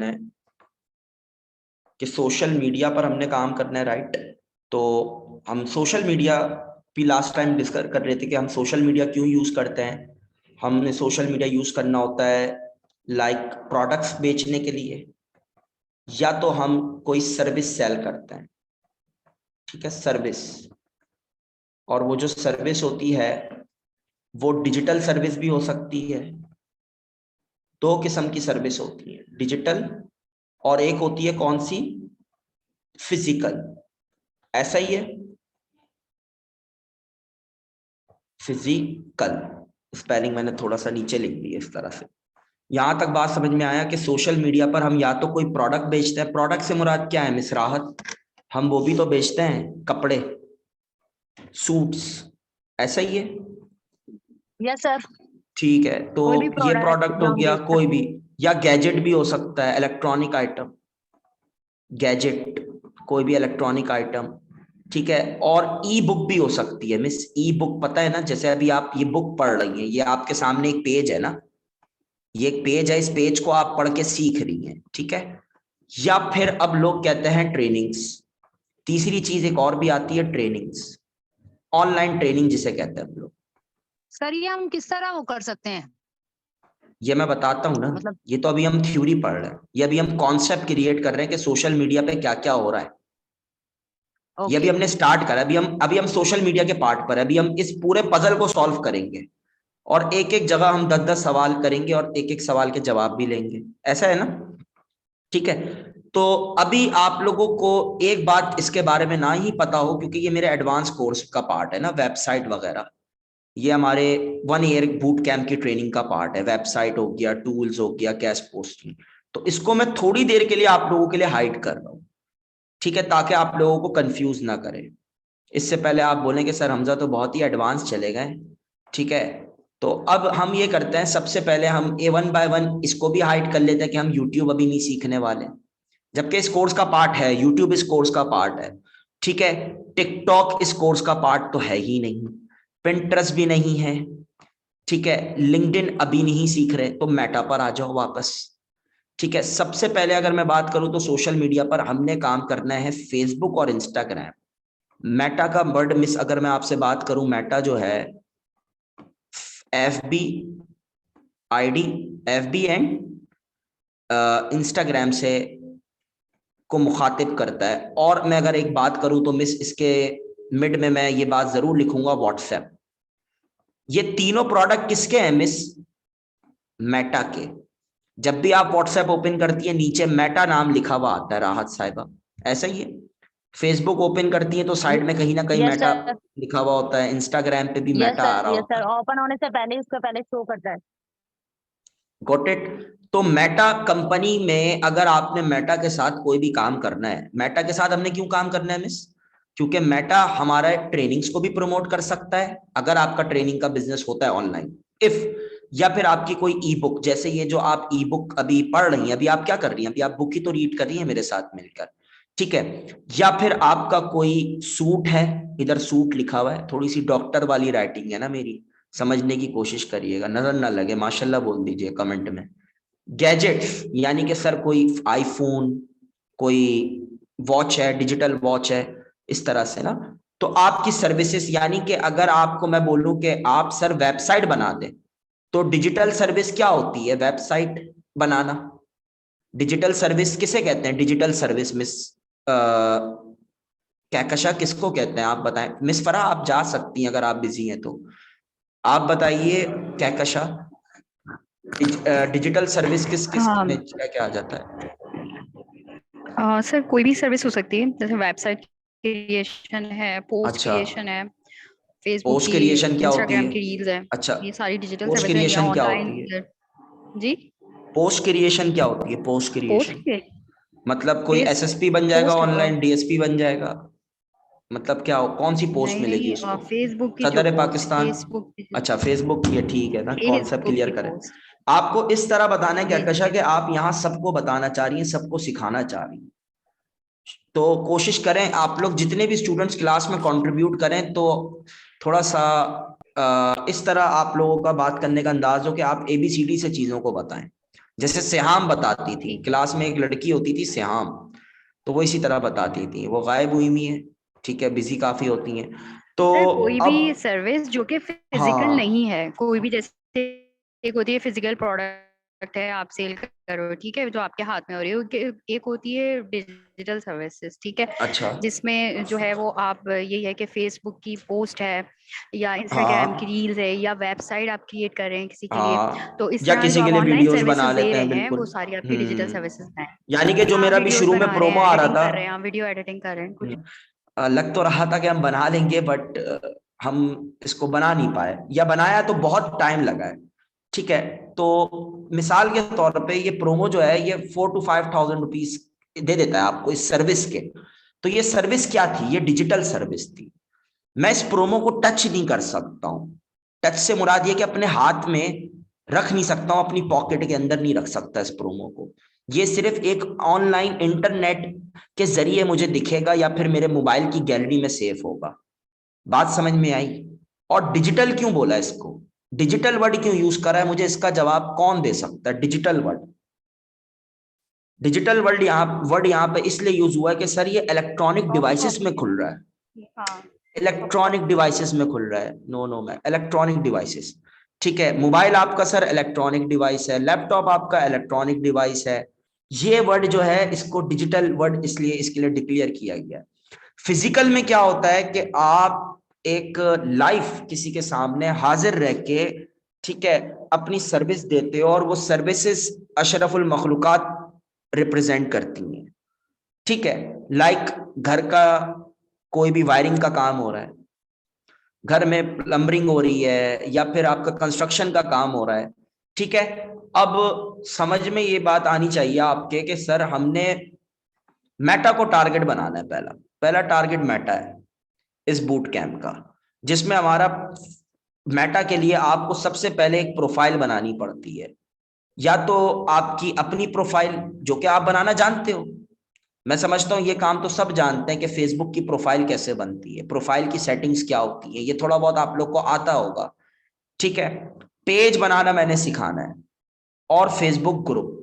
हैं कि social media पर हमने काम करना है, राइट। तो हम सोशल मीडिया भी लास्ट टाइम डिस्कस कर रहे थे कि हम सोशल मीडिया क्यों यूज करते हैं। हमने सोशल मीडिया यूज करना होता है लाइक प्रोडक्ट्स बेचने के लिए, या तो हम कोई सर्विस सेल करते हैं, ठीक है, सर्विस। और वो जो सर्विस होती है वो डिजिटल सर्विस भी हो सकती है। दो किस्म की सर्विस होती है, डिजिटल, और एक होती है कौन सी, फिजिकल। ऐसा ही है, फिजिकल। स्पेलिंग मैंने थोड़ा सा नीचे लिख दी इस तरह से। यहां तक बात समझ में आया कि सोशल मीडिया पर हम या तो कोई प्रोडक्ट बेचते हैं, प्रोडक्ट से मुराद क्या है मिस राहत, हम वो भी तो बेचते हैं, कपड़े, सूट्स, ऐसा ही है। Yes sir. ठीक है, तो कोई भी ये प्रोडक्ट प्रोडक्ट जो हो हम गया बेच कोई सकते भी, या गैजेट भी हो सकता है, इलेक्ट्रॉनिक आइटम, गैजेट, कोई भी इलेक्ट्रॉनिक आइटम, ठीक है। और ई बुक भी हो सकती है मिस, ई बुक पता है ना, जैसे अभी आप ये बुक पढ़ रही हैं, ये आपके सामने एक पेज है ना, ये एक पेज है, इस पेज को आप पढ़ के सीख रही हैं, ठीक है। या फिर अब लोग कहते हैं ट्रेनिंग्स, तीसरी चीज एक और भी आती है, ट्रेनिंग्स, ऑनलाइन ट्रेनिंग जिसे कहते हैं हम लोग। सर, ये हम किस तरह वो कर सकते हैं? ये मैं बताता हूं ना, मतलब ये तो अभी हम थ्योरी पढ़ रहे हैं, ये अभी हम कॉन्सेप्ट क्रिएट कर रहे हैं कि सोशल मीडिया पे क्या क्या हो रहा है। ये अभी ओके। हमने स्टार्ट करा, अभी हम सोशल मीडिया के पार्ट पर है, अभी हम इस पूरे पजल को सॉल्व करेंगे, और एक एक जगह हम 10-10 सवाल करेंगे और एक एक सवाल के जवाब भी लेंगे, ऐसा है ना, ठीक है। तो अभी आप लोगों को एक बात इसके बारे में ना ही पता हो, क्योंकि ये मेरे एडवांस कोर्स का पार्ट है ना, वेबसाइट वगैरह, ये हमारे 1 ईयर बूट कैंप की ट्रेनिंग का पार्ट है, वेबसाइट हो गया, टूल्स हो गया, कैश पोस्टिंग। तो इसको मैं थोड़ी देर के लिए आप लोगों के लिए हाइड कर रहा हूं, ठीक है, ताकि आप लोगों को कंफ्यूज ना करें। इससे पहले आप बोलें कि सर हमजा तो बहुत ही एडवांस चले गए, ठीक है। तो अब हम ये करते हैं, सबसे पहले हम ए 1 बाय 1 इसको भी हाइड कर लेते हैं कि हम यूट्यूब अभी नहीं सीखने वाले, जबकि इस कोर्स का पार्ट है, यूट्यूब इस कोर्स का पार्ट है, ठीक है। टिकटॉक इस कोर्स का पार्ट तो है ही नहीं, पिंटरेस्ट भी नहीं है, ठीक है। लिंक्डइन अभी नहीं सीख रहे, तो मेटा पर आ जाओ वापस, ठीक है। सबसे पहले अगर मैं बात करूं तो सोशल मीडिया पर हमने काम करना है फेसबुक और इंस्टाग्राम। मेटा का वर्ड मिस अगर मैं आपसे बात करूं, मेटा जो है F B, ID, F B and Instagram से को मुखातिब करता है। और मैं अगर एक बात करूं तो मिस इसके मिड में मैं ये बात जरूर लिखूंगा, व्हाट्सएप। ये तीनों प्रोडक्ट किसके हैं मिस, मेटा के। जब भी आप व्हाट्सएप ओपन करती है नीचे मेटा नाम लिखा हुआ आता है राहत साहिबा, ऐसा ही है। फेसबुक ओपन करती है तो साइड में कहीं ना कहीं यस मेटा सर। लिखा हुआ होता है, इंस्टाग्राम पे भी यस मेटा आ सर। रहा यस होता सर, है। ओपन होने से पहले उसका पहले शो करता है। Got it. तो मेटा कंपनी में अगर आपने मेटा के साथ कोई भी काम करना है, मेटा के साथ हमने क्यों काम करना है मिस, क्योंकि मेटा हमारा ट्रेनिंग्स को भी प्रमोट कर सकता है, अगर आपका ट्रेनिंग का बिजनेस होता है ऑनलाइन, इफ, या फिर आपकी कोई ई बुक, जैसे ये जो आप ई बुक अभी पढ़ रही हैं, अभी आप क्या कर रही हैं, अभी आप बुक ही तो रीड कर रही हैं मेरे साथ मिलकर, ठीक है। या फिर आपका कोई सूट है, इधर सूट लिखा हुआ है, थोड़ी सी डॉक्टर वाली राइटिंग है ना मेरी, समझने की कोशिश करिएगा, नजर ना लगे, माशाल्लाह बोल दीजिए कमेंट में। गैजेट्स यानी कि सर कोई आईफोन, कोई वॉच है, डिजिटल वॉच है, इस तरह से ना। तो आपकी सर्विसेज, यानी कि अगर आपको मैं बोलूं कि आप सर वेबसाइट बना दें, तो डिजिटल सर्विस क्या होती है, वेबसाइट बनाना। डिजिटल सर्विस किसे कहते हैं, डिजिटल सर्विस मिस कहकशा किसको कहते हैं, आप बताएं। मिस फरा आप जा सकती हैं अगर आप बिजी हैं तो, आप बताइए कहकशा, डिजिटल सर्विस किस किस हाँ में क्या क्या आ जाता है। सर, कोई भी सर्विस हो सकती है, जैसे वेबसाइट क्रिएशन है, पोस्ट अच्छा, क्रिएशन है, फेसबुक पोस्ट की, क्रिएशन क्या होती इंस्टाग्राम है, की रील्स है। अच्छा, ये सारी डिजिटल पोस्ट सर्विस है या क्रिएशन क्या ऑनलाइन। होती है, जी। पोस्ट क्रिएशन क्या होती है, पोस्ट पोस्ट क्रिएशन के मतलब कोई फेस एसएसपी बन जाएगा पोस्ट ऑनलाइन, डीएसपी बन जाएगा, मतलब क्या हो, कौन सी पोस्ट नहीं मिलेगी नहीं, उसको, फेसबुक की जो सदर पोस्ट, पाकिस्तान। फेसबुक की अच्छा फेसबुक की है, ठीक है ना, कॉन्सेप्ट फेसबुक क्लियर की करें। पोस्ट। आपको इस तरह बताना है क्या जी कशा, जी। कि आप यहाँ सबको बताना चाह रही हैं, सबको सिखाना चाह रही हैं। तो कोशिश करें आप लोग जितने भी स्टूडेंट्स क्लास में कंट्रीब्यूट करें, तो थोड़ा सा इस तरह आप लोगों का बात करने का अंदाज हो कि आप एबीसीडी से चीजों को बताएं। जैसे श्याम बताती थी, ठीक है क्लास में एक लड़की होती थी श्याम, तो वो इसी तरह बताती थी, वो गायब हुई भी है, ठीक है, बिजी काफी होती हैं। तो सर। कोई भी अब सर्विस जो कि फिजिकल हाँ नहीं है, कोई भी, जैसे एक होती है फिजिकल प्रोडक्ट है, आप सेल करो, ठीक है, जो आपके हाथ में हो रही है, एक होती है डिजिटल सर्विसेज, ठीक है, अच्छा जिसमें जो है वो आप, यही है कि फेसबुक की पोस्ट है या इंस्टाग्राम की हाँ रील्स है या वेबसाइट आप क्रिएट कर रहे हैं किसी के लिए, हाँ, तो इस या तरह जो किसी के आप लिए ऑनलाइन वीडियोस बना सर्विसेज दे लेते हैं, रहे हैं बिल्कुल। वो सारी आपकी डिजिटल सर्विसेज हैं। यानी कि जो हाँ, मेरा भी वीडियोस शुरू में बना रहे प्रोमो हैं, आ रहा एडिटिंग था, कर रहे हैं, वीडियो एडिटिंग कर रहे हैं, कुछ लग तो रहा था कि हम बना लेंगे, बट हम इसको बना नहीं पाए, या बनाया तो बहुत टाइम लगा है, ठीक है। तो मिसाल के तौर पे ये प्रोमो जो है ये 4 to 5 thousand रुपीज दे देता है आपको इस सर्विस के। तो ये सर्विस क्या थी? ये डिजिटल सर्विस थी। मैं इस प्रोमो को टच नहीं कर सकता हूं। टच से मुराद ये कि अपने हाथ में रख नहीं सकता हूं, अपनी पॉकेट के अंदर नहीं रख सकता इस प्रोमो को। ये सिर्फ एक ऑनलाइन इंटरनेट के जरिए मुझे दिखेगा या फिर मेरे मोबाइल की गैलरी में सेव होगा। बात समझ में आई? और डिजिटल क्यों बोला इसको, डिजिटल वर्ड क्यों यूज करा है, मुझे इसका जवाब कौन दे सकता है? डिजिटल वर्ड, डिजिटल वर्ड यहाँ पे इसलिए यूज हुआ है कि सर ये इलेक्ट्रॉनिक डिवाइसेस में खुल रहा है, हाँ इलेक्ट्रॉनिक डिवाइसेस में खुल रहा है। नो नो मैं इलेक्ट्रॉनिक डिवाइसेस, ठीक है। मोबाइल आपका सर इलेक्ट्रॉनिक डिवाइस है, लैपटॉप आपका इलेक्ट्रॉनिक डिवाइस है। ये वर्ड जो है इसको डिजिटल वर्ड इसलिए इसके लिए डिक्लेयर किया गया। फिजिकल में क्या होता है कि आप एक लाइफ किसी के सामने हाजिर रह के, ठीक है, अपनी सर्विस देते हो और वो सर्विसेज अशरफुल मखलूकात रिप्रेजेंट करती हैं, ठीक है। लाइक घर का कोई भी वायरिंग का काम हो रहा है, घर में प्लम्बरिंग हो रही है या फिर आपका कंस्ट्रक्शन का काम हो रहा है, ठीक है। अब समझ में ये बात आनी चाहिए आपके कि सर हमने मेटा को टारगेट बनाना है। पहला पहला टारगेट मेटा है इस बूट कैंप का, जिसमें हमारा मेटा के लिए आपको सबसे पहले एक प्रोफाइल बनानी पड़ती है, या तो आपकी अपनी प्रोफाइल जो कि आप बनाना जानते हो। मैं समझता हूं ये काम तो सब जानते हैं कि फेसबुक की प्रोफाइल कैसे बनती है, प्रोफाइल की सेटिंग्स क्या होती है, ये थोड़ा बहुत आप लोग को आता होगा, ठीक है। पेज बनाना मैंने सिखाना है, और फेसबुक ग्रुप,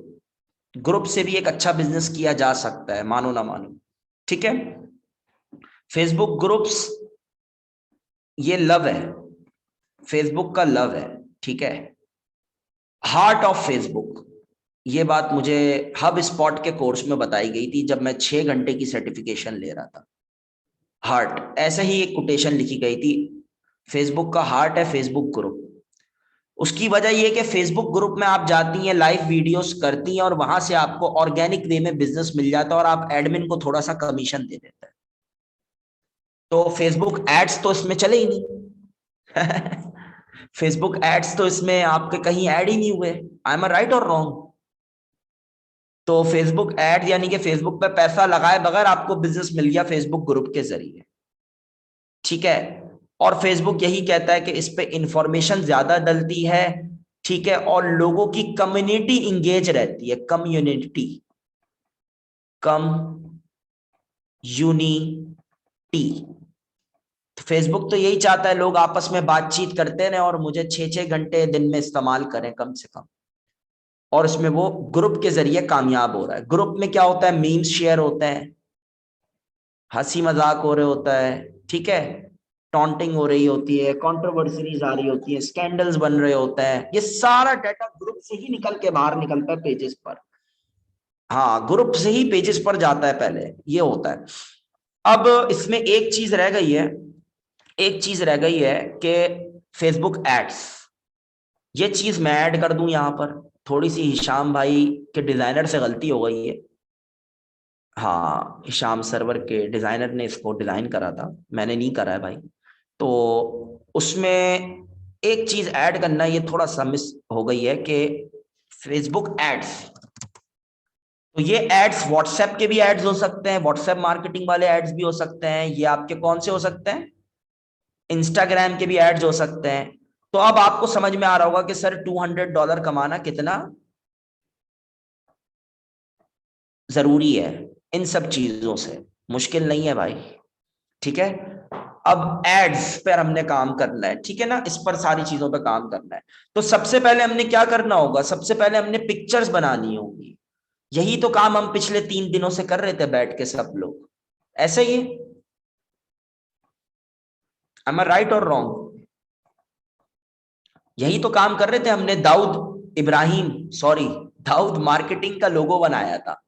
ग्रुप से भी एक अच्छा बिजनेस किया जा सकता है, मानो ना मानो, ठीक है। फेसबुक ग्रुप्स ये लव है, फेसबुक का लव है, ठीक है। हार्ट ऑफ फेसबुक, ये बात मुझे हब स्पॉट के कोर्स में बताई गई थी जब मैं 6 घंटे की सर्टिफिकेशन ले रहा था। हार्ट, ऐसे ही एक कोटेशन लिखी गई थी, फेसबुक का हार्ट है फेसबुक ग्रुप। उसकी वजह यह कि फेसबुक ग्रुप में आप जाती हैं, लाइव वीडियोस करती हैं और वहां से आपको ऑर्गेनिक वे में बिजनेस मिल जाता है और आप एडमिन को थोड़ा सा कमीशन दे देते हैं। तो फेसबुक एड्स तो इसमें चले ही नहीं। फेसबुक एड्स तो इसमें आपके कहीं ऐड ही नहीं हुए। आई एम राइट और रॉन्ग? तो फेसबुक एड यानी कि फेसबुक पे पैसा लगाए बगैर आपको बिजनेस मिल गया फेसबुक ग्रुप के जरिए, ठीक है। और फेसबुक यही कहता है कि इस पे इंफॉर्मेशन ज्यादा डलती है, ठीक है, और लोगों की कम्युनिटी इंगेज रहती है, कम्युनिटी, यूनिटी। तो फेसबुक तो यही चाहता है लोग आपस में बातचीत करते रहे और मुझे 6 6 घंटे दिन में इस्तेमाल करें कम से कम, और इसमें वो ग्रुप के जरिए कामयाब हो रहा है। ग्रुप में क्या होता है? मीम्स शेयर होता है, हंसी मजाक हो रहे होता है, ठीक है, टॉन्टिंग हो रही होती है, कंट्रोवर्सीज आ रही होती है, स्कैंडल्स बन रहे होते हैं, ये सारा डाटा ग्रुप से ही निकल के बाहर निकलता है पेजेस पर। हाँ, ग्रुप से ही पेजेस पर जाता है, पहले ये होता है। अब इसमें एक चीज रह गई है, एक चीज रह गई है कि फेसबुक एड्स, ये चीज मैं ऐड कर दूं यहां पर। थोड़ी सी हिशाम भाई के डिजाइनर से गलती हो गई है। हाँ, हिशाम सर्वर के डिजाइनर ने इसको डिजाइन करा था, मैंने नहीं करा है भाई। तो उसमें एक चीज ऐड करना ये थोड़ा सा मिस हो गई है कि फेसबुक एड्स, तो ये एड्स व्हाट्सएप के भी एड्स हो सकते हैं, व्हाट्सएप मार्केटिंग वाले एड्स भी हो सकते हैं। ये आपके कौन से हो सकते हैं? इंस्टाग्राम के भी एड्स हो सकते हैं। तो अब आपको समझ में आ रहा होगा कि सर $200 कमाना कितना जरूरी है। इन सब चीजों से मुश्किल नहीं है भाई, ठीक है। अब एड्स पर हमने काम करना है, ठीक है ना, इस पर सारी चीजों पर काम करना है। तो सबसे पहले हमने क्या करना होगा, सबसे पहले हमने पिक्चर्स बनानी होगी। यही तो काम हम पिछले 3 दिनों से कर रहे थे बैठ के सब लोग, ऐसे ही। एम आई राइट और रॉन्ग? यही तो काम कर रहे थे हमने। दाऊद मार्केटिंग का लोगो बनाया था,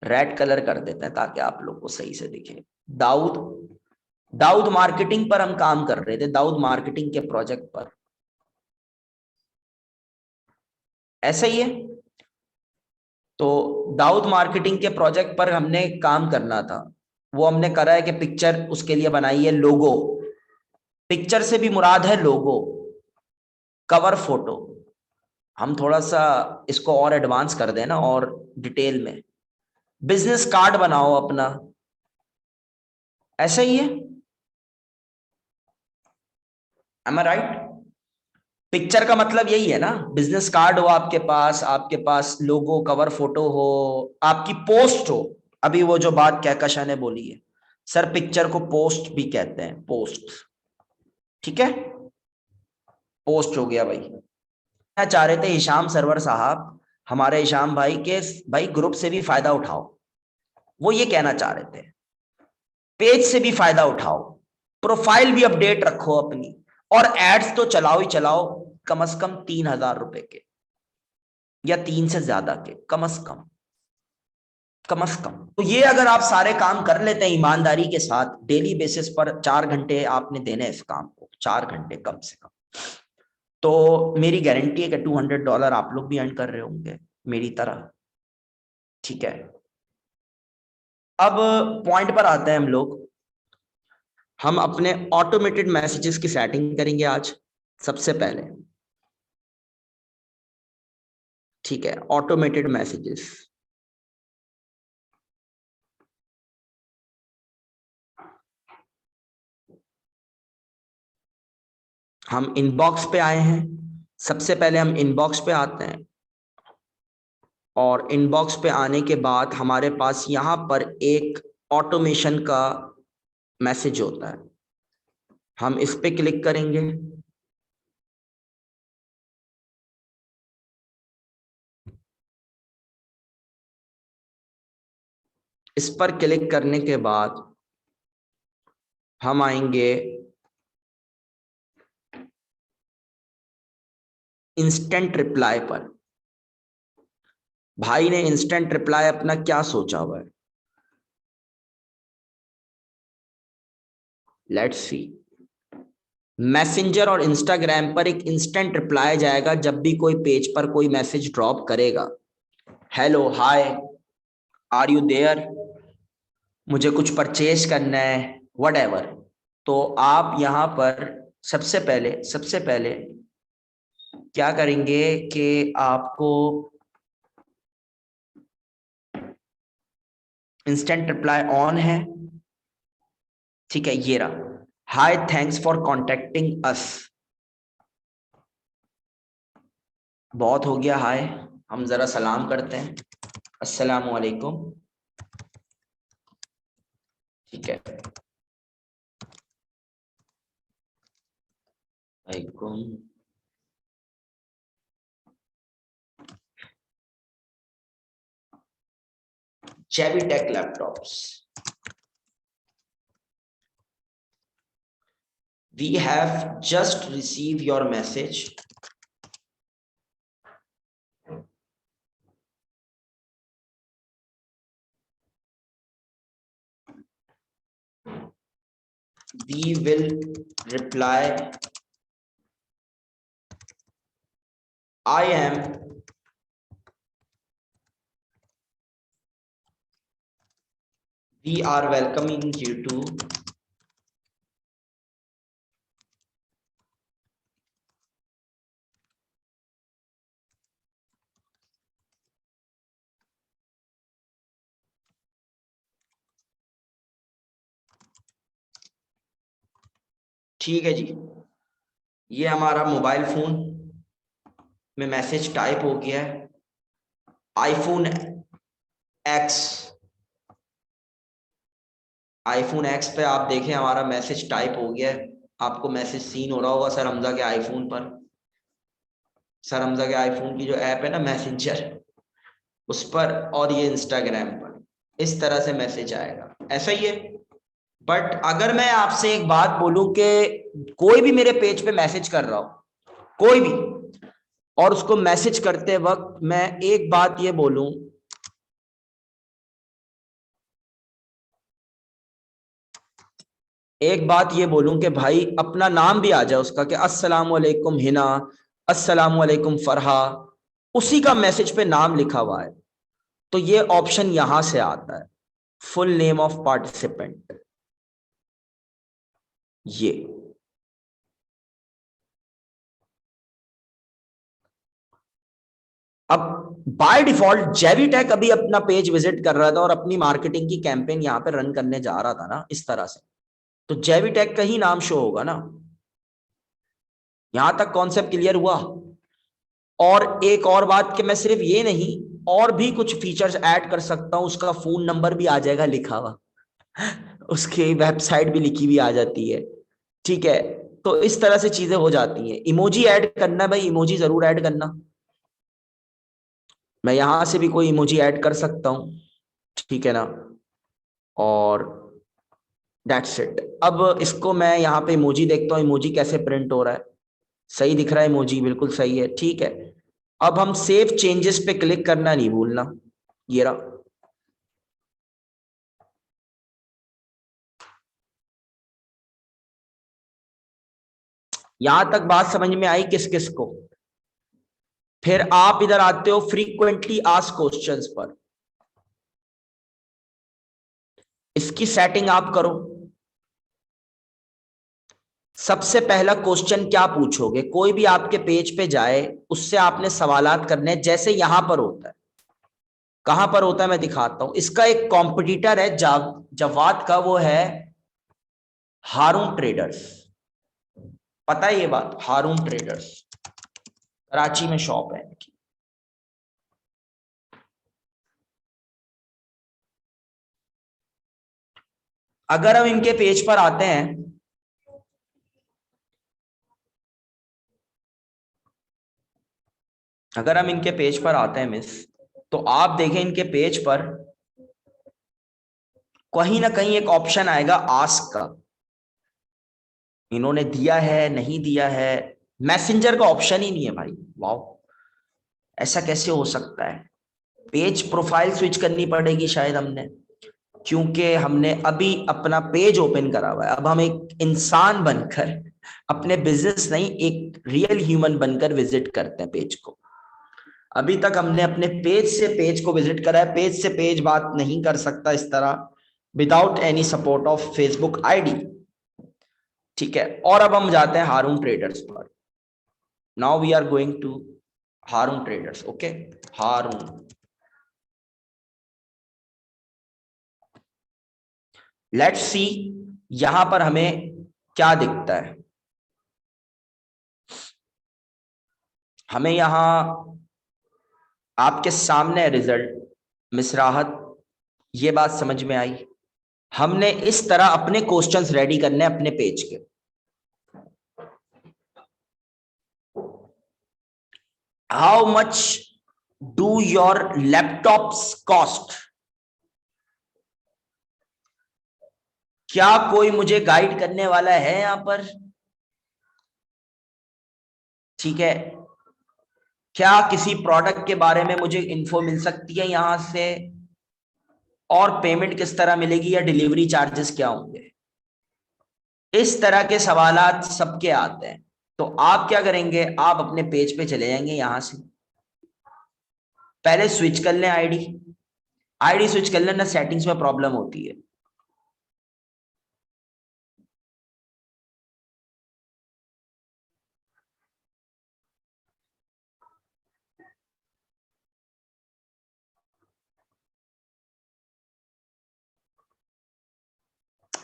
रेड कलर कर देते हैं ताकि आप लोग को सही से दिखे। दाऊद दाऊद मार्केटिंग पर हम काम कर रहे थे, दाऊद मार्केटिंग के प्रोजेक्ट पर, ऐसा ही है। तो दाऊद मार्केटिंग के प्रोजेक्ट पर हमने काम करना था, वो हमने करा है कि पिक्चर उसके लिए बनाई है, लोगो। पिक्चर से भी मुराद है लोगो, कवर फोटो। हम थोड़ा सा इसको और एडवांस कर देना और डिटेल में, बिजनेस कार्ड बनाओ अपना, ऐसा ही है। एम आई राइट? पिक्चर का मतलब यही है ना, बिजनेस कार्ड हो आपके पास लोगो, कवर फोटो हो, आपकी पोस्ट हो। अभी वो जो बात कहकशा ने बोली है, सर पिक्चर को पोस्ट भी कहते हैं, पोस्ट, ठीक है, पोस्ट हो गया भाई। क्या चाह रहे थे हिशाम सरवर साहब, हमारे हिशाम भाई के, भाई ग्रुप से भी फायदा उठाओ, वो ये कहना चाह रहे थे, पेज से भी फायदा उठाओ, प्रोफाइल भी अपडेट रखो अपनी, और एड्स तो चलाओ ही चलाओ, कम से कम 3,000 रुपए के, या 3 से ज्यादा के, कम से कम, कम से कम। तो ये अगर आप सारे काम कर लेते हैं ईमानदारी के साथ, डेली बेसिस पर 4 घंटे आपने देने इस काम को, 4 घंटे कम से कम, तो मेरी गारंटी है कि $200 आप लोग भी अर्न कर रहे होंगे मेरी तरह, ठीक है। अब पॉइंट पर आते हैं हम लोग। हम अपने ऑटोमेटेड मैसेजेस की सेटिंग करेंगे आज सबसे पहले, ठीक है, ऑटोमेटेड मैसेजेस। हम इनबॉक्स पे आए हैं, सबसे पहले हम इनबॉक्स पे आते हैं, और इनबॉक्स पे आने के बाद हमारे पास यहाँ पर एक ऑटोमेशन का मैसेज होता है, हम इस पे क्लिक करेंगे। इस पर क्लिक करने के बाद हम आएंगे इंस्टेंट रिप्लाई पर। भाई ने इंस्टेंट रिप्लाई अपना क्या सोचा हुआ है, लेट्स सी। मैसेंजर और इंस्टाग्राम पर एक इंस्टेंट रिप्लाई जाएगा जब भी कोई पेज पर कोई मैसेज ड्रॉप करेगा। Hello, hi, are you there, मुझे कुछ परचेज करना है, व्हाटएवर। तो आप यहाँ पर सबसे पहले क्या करेंगे कि आपको इंस्टेंट रिप्लाई ऑन है, ठीक है, ये रहा, हाय थैंक्स फॉर कॉन्टेक्टिंग अस। बहुत हो गया हाय, हम जरा सलाम करते हैं, अस्सलामु अलैकुम, ठीक है, अलैकुम। Chevy Tech laptops, we have just received your message, we will reply, I am we are welcoming you to ठीक है जी। ये हमारा मोबाइल फोन में मैसेज टाइप हो गया है, आईफोन एक्स आईफोन एक्स पे आप देखें हमारा मैसेज टाइप हो गया है, आपको मैसेज सीन हो रहा होगा सर हमजा के आईफोन पर। सर हमजा के आईफोन की जो ऐप है ना मैसेंजर, उस पर और ये इंस्टाग्राम पर इस तरह से मैसेज आएगा, ऐसा ही है। बट अगर मैं आपसे एक बात बोलूं कि कोई भी मेरे पेज पे मैसेज कर रहा हो, कोई भी, और उसको मैसेज करते वक्त मैं एक बात ये बोलूं, एक बात ये बोलूं कि भाई अपना नाम भी आ जाए उसका कि अस्सलाम वालेकुम हिना, अस्सलाम वालेकुम फरहा, उसी का मैसेज पे नाम लिखा हुआ है, तो ये ऑप्शन यहां से आता है, फुल नेम ऑफ पार्टिसिपेंट। ये अब बाय डिफॉल्ट जेवीटेक अभी अपना पेज विजिट कर रहा था और अपनी मार्केटिंग की कैंपेन यहां पे रन करने जा रहा था ना इस तरह से, तो जेवीटेक का ही नाम शो होगा ना। यहां तक कॉन्सेप्ट क्लियर हुआ। और एक और बात कि मैं सिर्फ ये नहीं, और भी कुछ फीचर्स ऐड कर सकता हूं, उसका फोन नंबर भी आ जाएगा लिखा हुआ, उसकी वेबसाइट भी लिखी हुई आ जाती है, ठीक है। तो इस तरह से चीजें हो जाती हैं। इमोजी ऐड करना है भाई, इमोजी जरूर ऐड करना, मैं यहां से भी कोई इमोजी ऐड कर सकता हूं, ठीक है ना। और दैट्स इट। अब इसको मैं यहाँ पे इमोजी देखता हूँ, इमोजी कैसे प्रिंट हो रहा है, सही दिख रहा है इमोजी, बिल्कुल सही है, ठीक है। अब हम सेव चेंजेस पे क्लिक करना नहीं भूलना, ये रहा। यहां तक बात समझ में आई किस किस को? फिर आप इधर आते हो फ्रीक्वेंटली आस्क्ड क्वेश्चंस पर, इसकी सेटिंग आप करो। सबसे पहला क्वेश्चन क्या पूछोगे? कोई भी आपके पेज पे जाए उससे आपने सवालात करने हैं, जैसे यहां पर होता है। कहां पर होता है मैं दिखाता हूं। इसका एक कॉम्पिटिटर है जवाद का, वो है हारून ट्रेडर्स। पता है ये बात? हारून ट्रेडर्स कराची में शॉप है इनकी। अगर हम इनके पेज पर आते हैं, अगर हम इनके पेज पर आते हैं मिस, तो आप देखें इनके पेज पर कहीं ना कहीं एक ऑप्शन आएगा आस्क का। इन्होंने दिया है नहीं दिया है, मैसेंजर का ऑप्शन ही नहीं है भाई। वाओ, ऐसा कैसे हो सकता है? पेज प्रोफाइल स्विच करनी पड़ेगी शायद हमने, क्योंकि हमने अभी अपना पेज ओपन करा हुआ है। अब हम एक इंसान बनकर, अपने बिजनेस नहीं, एक रियल ह्यूमन बनकर विजिट करते हैं पेज को। अभी तक हमने अपने पेज से पेज को विजिट करा है, पेज से पेज बात नहीं कर सकता इस तरह without any support of Facebook ID, ठीक है। और अब हम जाते हैं हारून ट्रेडर्स पर। Now we are going to Haroon traders, okay. Haroon, let's see यहां पर हमें क्या दिखता है। हमें यहां आपके सामने रिजल्ट, मिस राहत, ये बात समझ में आई। हमने इस तरह अपने क्वेश्चंस रेडी करने अपने पेज के। How much do your laptops cost? क्या कोई मुझे गाइड करने वाला है यहां पर? ठीक है, क्या किसी प्रोडक्ट के बारे में मुझे इंफो मिल सकती है यहां से? और पेमेंट किस तरह मिलेगी, या डिलीवरी चार्जेस क्या होंगे? इस तरह के सवालात सबके आते हैं। तो आप क्या करेंगे, आप अपने पेज पे चले जाएंगे, यहां से पहले स्विच कर लें आईडी। आईडी स्विच कर लेना, सेटिंग्स में प्रॉब्लम होती है।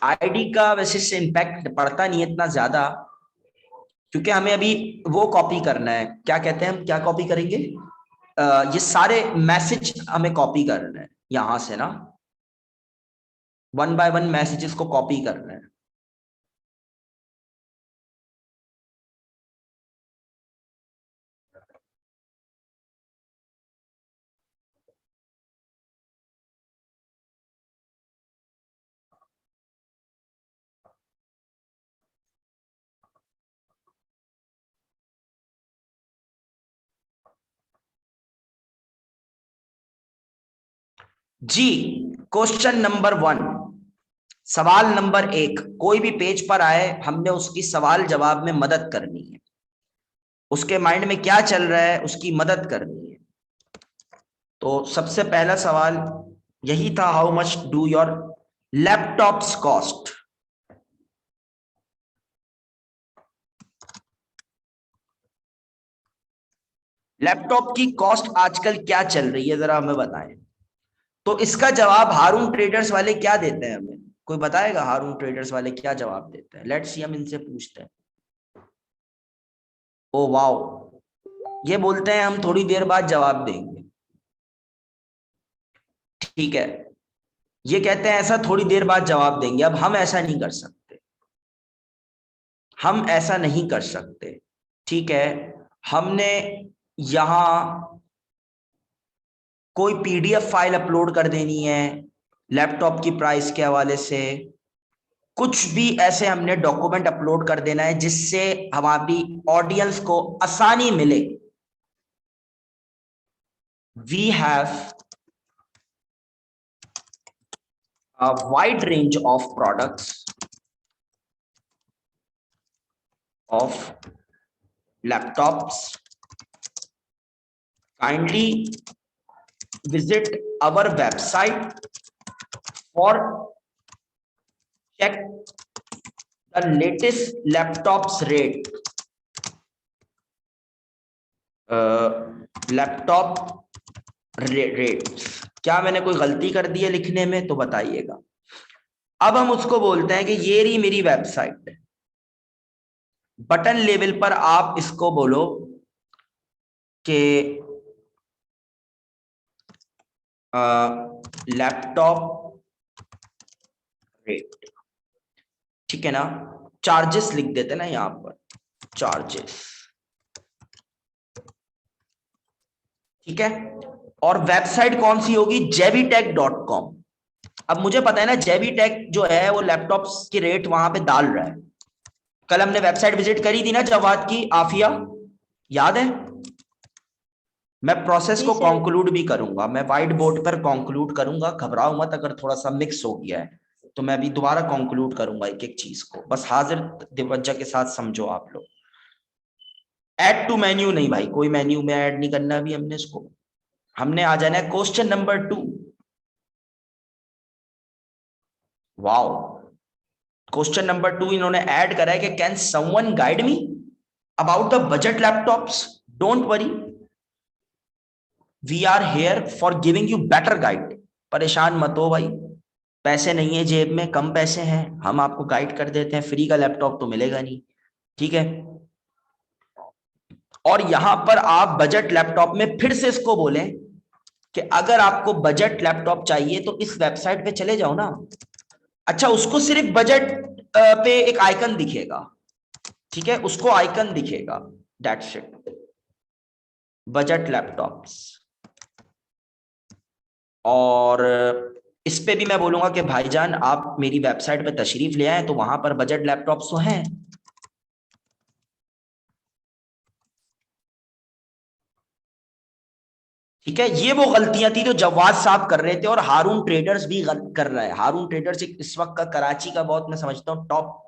आईडी का वैसे से इम्पैक्ट पड़ता नहीं है इतना ज्यादा, क्योंकि हमें अभी वो कॉपी करना है, क्या कहते हैं हम, क्या कॉपी करेंगे? ये सारे मैसेज हमें कॉपी करना है यहां से ना। 1 बाय 1 मैसेजेस को कॉपी कर रहे हैं। जी, क्वेश्चन नंबर 1, सवाल नंबर 1, कोई भी पेज पर आए, हमने उसकी सवाल जवाब में मदद करनी है, उसके माइंड में क्या चल रहा है उसकी मदद करनी है। तो सबसे पहला सवाल यही था, how much do your laptops cost. Laptop की कॉस्ट आजकल क्या चल रही है, जरा हमें बताएं। तो इसका जवाब हारून ट्रेडर्स वाले क्या देते हैं हमें, कोई बताएगा हारून ट्रेडर्स वाले क्या जवाब देते हैं? लेट्स सी, हम इनसे पूछते हैं। ओ वाओ, ये बोलते हैं हम थोड़ी देर बाद जवाब देंगे। ठीक है, ये कहते हैं ऐसा थोड़ी देर बाद जवाब देंगे। अब हम ऐसा नहीं कर सकते, हम ऐसा नहीं कर सकते। ठीक है, हमने यहां कोई पीडीएफ फाइल अपलोड कर देनी है लैपटॉप की प्राइस के हवाले से, कुछ भी ऐसे हमने डॉक्यूमेंट अपलोड कर देना है जिससे हमारी ऑडियंस को आसानी मिले। We have a wide range of products of laptops. Kindly visit our website for check the latest laptops rate. Laptop rates. क्या मैंने कोई गलती कर दी है लिखने में तो बताइएगा। अब हम उसको बोलते हैं कि ये रही मेरी वेबसाइट है, बटन लेवल पर आप इसको बोलो कि लैपटॉप रेट, ठीक है ना। चार्जेस लिख देते ना यहां पर, चार्जेस, ठीक है। और वेबसाइट कौन सी होगी? jevitech.com। अब मुझे पता है ना जेबीटेक जो है वो लैपटॉप्स की रेट वहां पे डाल रहा है। कल हमने वेबसाइट विजिट करी थी ना जवाद की, आफिया, याद है? मैं प्रोसेस को कंक्लूड भी करूंगा, मैं व्हाइट बोर्ड पर कंक्लूड करूंगा, घबराओ मत। अगर थोड़ा सा मिक्स हो गया है तो मैं अभी दोबारा कंक्लूड करूंगा एक एक चीज को, बस हाजिर दिवज्जा के साथ समझो आप लोग। ऐड टू मेन्यू नहीं भाई, कोई मेन्यू में ऐड नहीं करना अभी हमने इसको। हमने आ जाना है question number 2। Wow, question number 2 इन्होंने ऐड करा है कि can someone guide me about the budget laptops. Don't worry, we are here for giving you better guide. परेशान मत हो भाई, पैसे नहीं है जेब में, कम पैसे हैं, हम आपको गाइड कर देते हैं। फ्री का लैपटॉप तो मिलेगा नहीं, ठीक है। और यहां पर आप बजट लैपटॉप में फिर से इसको बोलें कि अगर आपको बजट लैपटॉप चाहिए तो इस वेबसाइट पे चले जाओ ना। अच्छा, उसको सिर्फ बजट पे एक आइकन दिखेगा, ठीक है, उसको आइकन दिखेगा, दैट्स इट, बजट लैपटॉप्स। और इस पे भी मैं बोलूंगा कि भाईजान आप मेरी वेबसाइट पे तशरीफ ले आए तो वहां पर बजट लैपटॉप्स तो हैं। ठीक है, ये वो गलतियां थी जो जवाद साहब कर रहे थे और हारून ट्रेडर्स भी गलत कर रहा है। हारून ट्रेडर्स इस वक्त का कराची का बहुत, मैं समझता हूँ, टॉप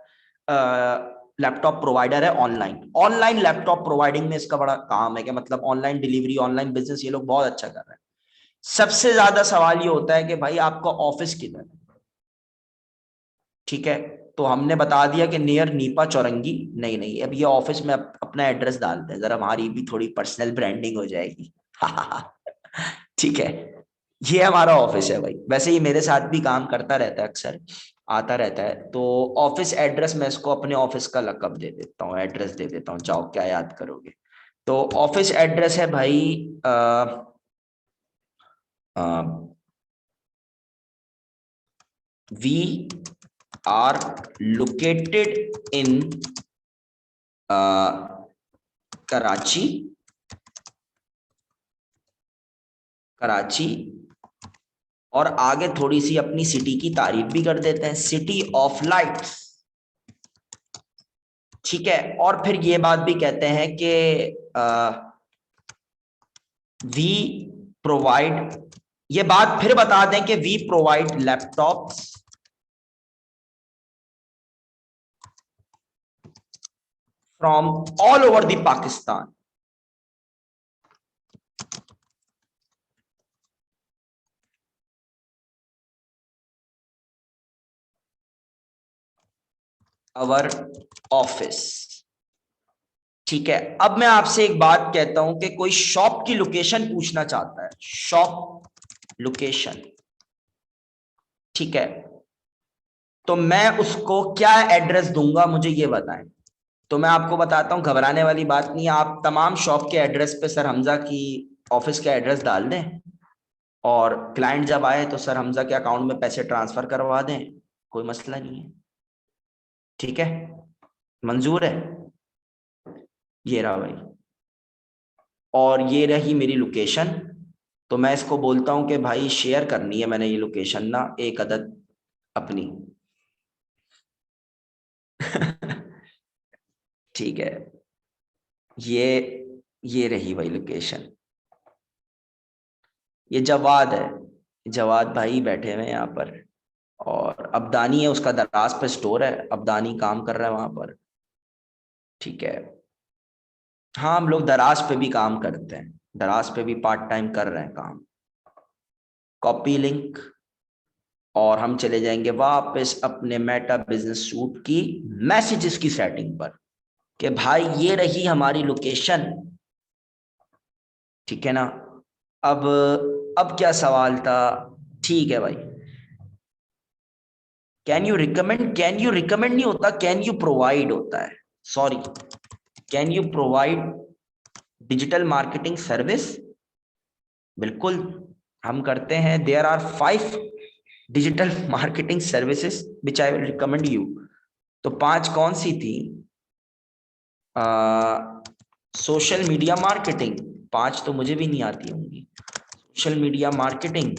लैपटॉप प्रोवाइडर है ऑनलाइन। ऑनलाइन लैपटॉप प्रोवाइडिंग में इसका बड़ा काम है कि मतलब ऑनलाइन डिलीवरी, ऑनलाइन बिजनेस ये लोग बहुत अच्छा कर रहे हैं। सबसे ज्यादा सवाल ये होता है कि भाई आपका ऑफिस किधर है, ठीक है। तो हमने बता दिया कि नियर नीपा चौरंगी। नहीं नहीं, अब ये ऑफिस में अपना एड्रेस डालते हैं, जरा हमारी भी थोड़ी पर्सनल ब्रांडिंग हो जाएगी। ठीक है, ये हमारा ऑफिस है भाई। वैसे ये मेरे साथ भी काम करता रहता है, अक्सर आता रहता है। तो ऑफिस एड्रेस मैं इसको अपने ऑफिस का लकब दे देता हूँ, एड्रेस दे देता हूँ, जाओ क्या याद करोगे। तो ऑफिस एड्रेस है भाई we are located in Karachi, और आगे थोड़ी सी अपनी सिटी की तारीफ भी कर देते हैं, सिटी ऑफ लाइट्स। ठीक है, और फिर ये बात भी कहते हैं कि वी प्रोवाइड, ये बात फिर बता दें कि we provide laptops from all over the Pakistan. Our office. ठीक है, अब मैं आपसे एक बात कहता हूं कि कोई शॉप की लोकेशन पूछना चाहता है, शॉप लोकेशन। ठीक है, तो मैं उसको क्या एड्रेस दूंगा, मुझे ये बताएं। तो मैं आपको बताता हूं, घबराने वाली बात नहीं है। आप तमाम शॉप के एड्रेस पे सर हमजा की ऑफिस का एड्रेस डाल दें, और क्लाइंट जब आए तो सर हमजा के अकाउंट में पैसे ट्रांसफर करवा दें, कोई मसला नहीं है। ठीक है, मंजूर है? ये रहा भाई, और ये रही मेरी लोकेशन। तो मैं इसको बोलता हूं कि भाई शेयर करनी है मैंने ये लोकेशन ना, एक अदद अपनी। ठीक है, ये रही भाई लोकेशन। ये जवाद है, जवाद भाई बैठे हुए हैं यहाँ पर, और अब्दानी है, उसका दराज पे स्टोर है, अब्दानी काम कर रहा है वहां पर। ठीक है, हाँ हम लोग दराज पे भी काम करते हैं, दराज पे भी पार्ट टाइम कर रहे हैं काम। कॉपी लिंक, और हम चले जाएंगे वापस अपने मेटा बिजनेस सूट की मैसेजेस की सेटिंग पर, कि भाई ये रही हमारी लोकेशन। ठीक है ना? अब क्या सवाल था? ठीक है भाई, कैन यू रिकमेंड नहीं होता, कैन यू प्रोवाइड होता है, sorry, can you provide digital marketing service. बिल्कुल हम करते हैं। There are 5 digital marketing services which I will recommend you. तो 5 कौन सी थी? सोशल मीडिया मार्केटिंग, 5 तो मुझे भी नहीं आती होंगी। सोशल मीडिया मार्केटिंग,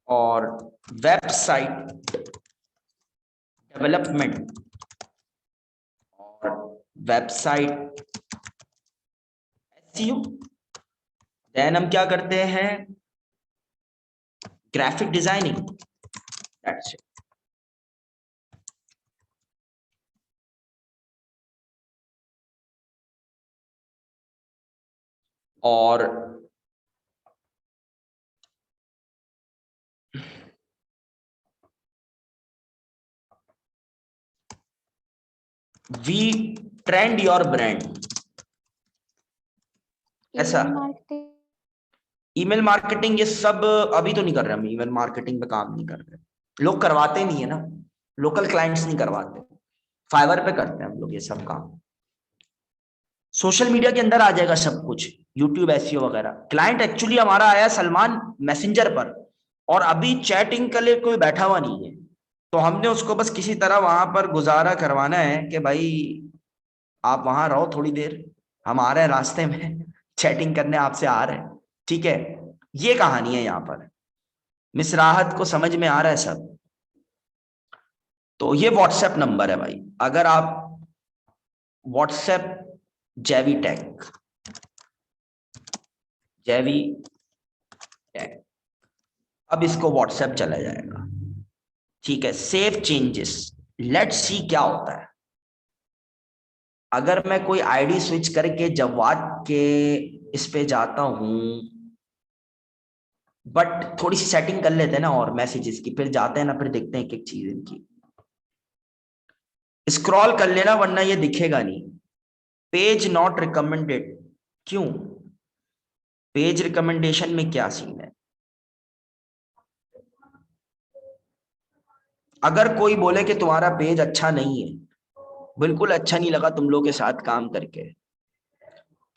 और वेबसाइट डेवलपमेंट, और वेबसाइट एसईओ। देन हम क्या करते हैं? Graphic designing, that's it. और वी ट्रेंड योर ब्रांड। ऐसा ईमेल मार्केटिंग, ये सब अभी तो नहीं कर रहे हम, ईमेल मार्केटिंग पे काम नहीं कर रहे, लोग करवाते नहीं है ना, लोकल क्लाइंट्स नहीं करवाते, फाइवर पे करते हैं हम लोग ये सब काम। सोशल मीडिया के अंदर आ जाएगा सब कुछ, यूट्यूब एसईओ वगैरह। क्लाइंट एक्चुअली हमारा आया सलमान मैसेंजर पर, और अभी चैटिंग के लिए कोई बैठा हुआ नहीं है, तो हमने उसको बस किसी तरह वहां पर गुजारा करवाना है कि भाई आप वहां रहो थोड़ी देर, हम आ रहे हैं रास्ते में, चैटिंग करने आपसे आ रहे हैं। ठीक है, ये कहानी है यहाँ पर। मिस राहत को समझ में आ रहा है सब? तो ये व्हाट्सएप नंबर है भाई, अगर आप व्हाट्सएप जैवी टेक, जैवी टेक, अब इसको व्हाट्सएप चला जाएगा। ठीक है, सेव चेंजेस, लेट्स सी क्या होता है। अगर मैं कोई आईडी स्विच करके जवाद के इस पे जाता हूं, बट थोड़ी सी सेटिंग कर लेते हैं ना और मैसेजेस की, फिर जाते हैं ना, फिर देखते हैं एक एक चीज इनकी। स्क्रॉल कर लेना वरना ये दिखेगा नहीं। पेज नॉट रिकमेंडेड, क्यों? पेज रिकमेंडेशन में क्या सीन है? अगर कोई बोले कि तुम्हारा पेज अच्छा नहीं है, बिल्कुल अच्छा नहीं लगा तुम लोग के साथ काम करके,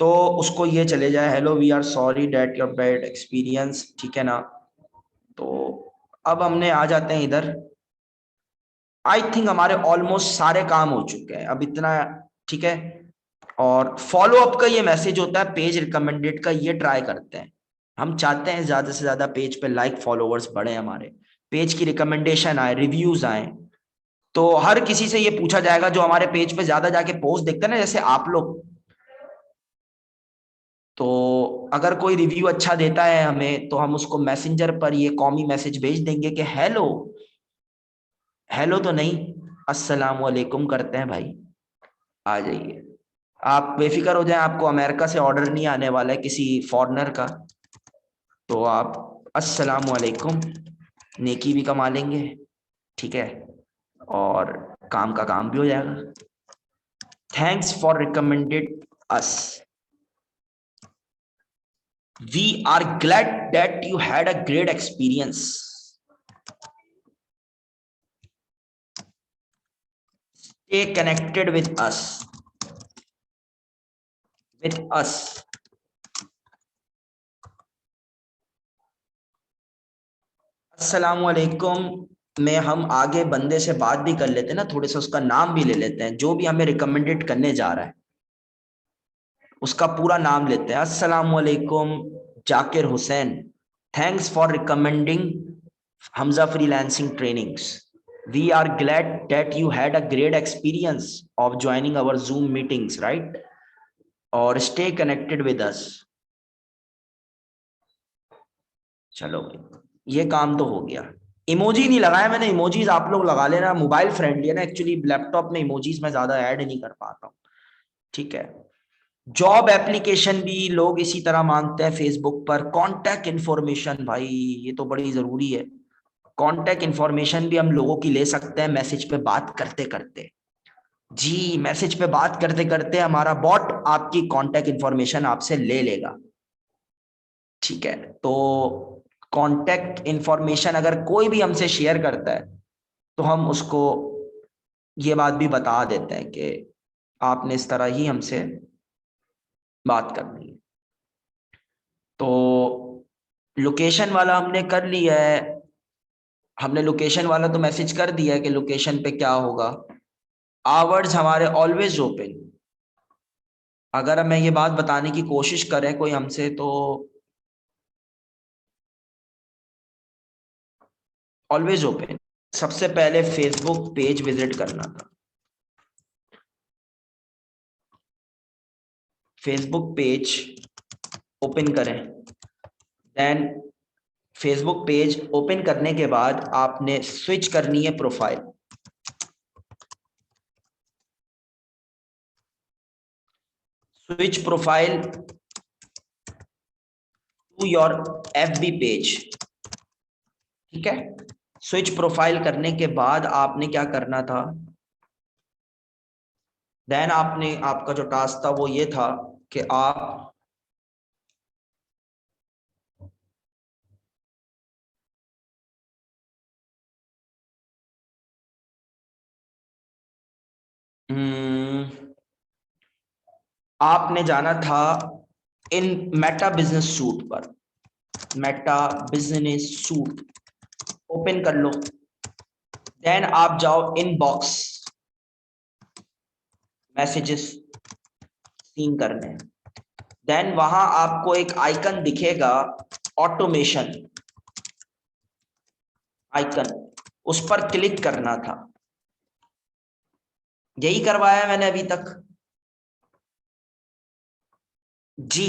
तो उसको ये चले जाए, hello we are sorry that your bad experience. ठीक है ना? तो अब हमने आ जाते हैं इधर। आई थिंक हमारे ऑलमोस्ट सारे काम हो चुके हैं अब इतना, ठीक है। और फॉलो अप का ये मैसेज होता है पेज रिकमेंडेड का, ये ट्राई करते हैं। हम चाहते हैं ज्यादा से ज्यादा पेज पे लाइक फॉलोवर्स बढ़े, हमारे पेज की रिकमेंडेशन आए, रिव्यूज आए। तो हर किसी से ये पूछा जाएगा जो हमारे पेज पे ज्यादा जाके पोस्ट देखते हैं ना, जैसे आप लोग, तो अगर कोई रिव्यू अच्छा देता है हमें तो हम उसको मैसेंजर पर ये कॉमी मैसेज भेज देंगे कि हेलो, हेलो तो नहीं, अस्सलाम वालेकुम करते हैं भाई, आ जाइए। आप बेफिक्र हो जाएं, आपको अमेरिका से ऑर्डर नहीं आने वाला है किसी फॉरेनर का, तो आप अस्सलाम वालेकुम, नेकी भी कमा लेंगे, ठीक है, और काम का काम भी हो जाएगा। Thanks for recommended us, we are glad that you had a great experience, stay connected with us, with us। अस्सलाम वालेकुम में हम आगे बंदे से बात भी कर लेते हैं ना, थोड़े से उसका नाम भी ले लेते हैं, जो भी हमें रिकमेंडेड करने जा रहा है उसका पूरा नाम लेते हैं। अस्सलाम वालेकुम Zakir Hussain, thanks for recommending Hamza freelancing trainings, we are glad that you had a great experience of joining our Zoom meetings, right, और स्टे कनेक्टेड विद अस। चलो ये काम तो हो गया। इमोजी नहीं लगाया मैंने, इमोजीज आप लोग लगा लेना, मोबाइल फ्रेंडली है ना, एक्चुअली लैपटॉप में इमोजीज मैं ज्यादा ऐड नहीं कर पाता हूँ, ठीक है। जॉब एप्लीकेशन भी लोग इसी तरह मांगते हैं फेसबुक पर। कॉन्टैक्ट इन्फॉर्मेशन, भाई ये तो बड़ी जरूरी है। कॉन्टैक्ट इन्फॉर्मेशन भी हम लोगों की ले सकते हैं मैसेज पे बात करते करते। जी, मैसेज पे बात करते करते हमारा बॉट आपकी कॉन्टैक्ट इन्फॉर्मेशन आपसे ले लेगा, ठीक है। तो कॉन्टैक्ट इन्फॉर्मेशन अगर कोई भी हमसे शेयर करता है तो हम उसको ये बात भी बता देते हैं कि आपने इस तरह ही हमसे बात करनी है। तो लोकेशन वाला हमने कर लिया है, हमने लोकेशन वाला तो मैसेज कर दिया है कि लोकेशन पे क्या होगा। आवर्स हमारे ऑलवेज ओपन। अगर हमें ये बात बताने की कोशिश करें कोई हमसे तो ऑलवेज ओपन। सबसे पहले फेसबुक पेज विजिट करना था, फेसबुक पेज ओपन करें। देन फेसबुक पेज ओपन करने के बाद आपने स्विच करनी है profile. Switch profile to your FB page, ठीक है। स्विच प्रोफाइल करने के बाद आपने क्या करना था, देन आपने, आपका जो टास्क था वो ये था कि आप आपने जाना था इन मेटा बिजनेस सूट पर। मेटा बिजनेस सूट ओपन कर लो। देन आप जाओ इनबॉक्स, मैसेजेस सीन करने। देन वहां आपको एक आइकन दिखेगा ऑटोमेशन आइकन, उस पर क्लिक करना था। यही करवाया मैंने अभी तक जी।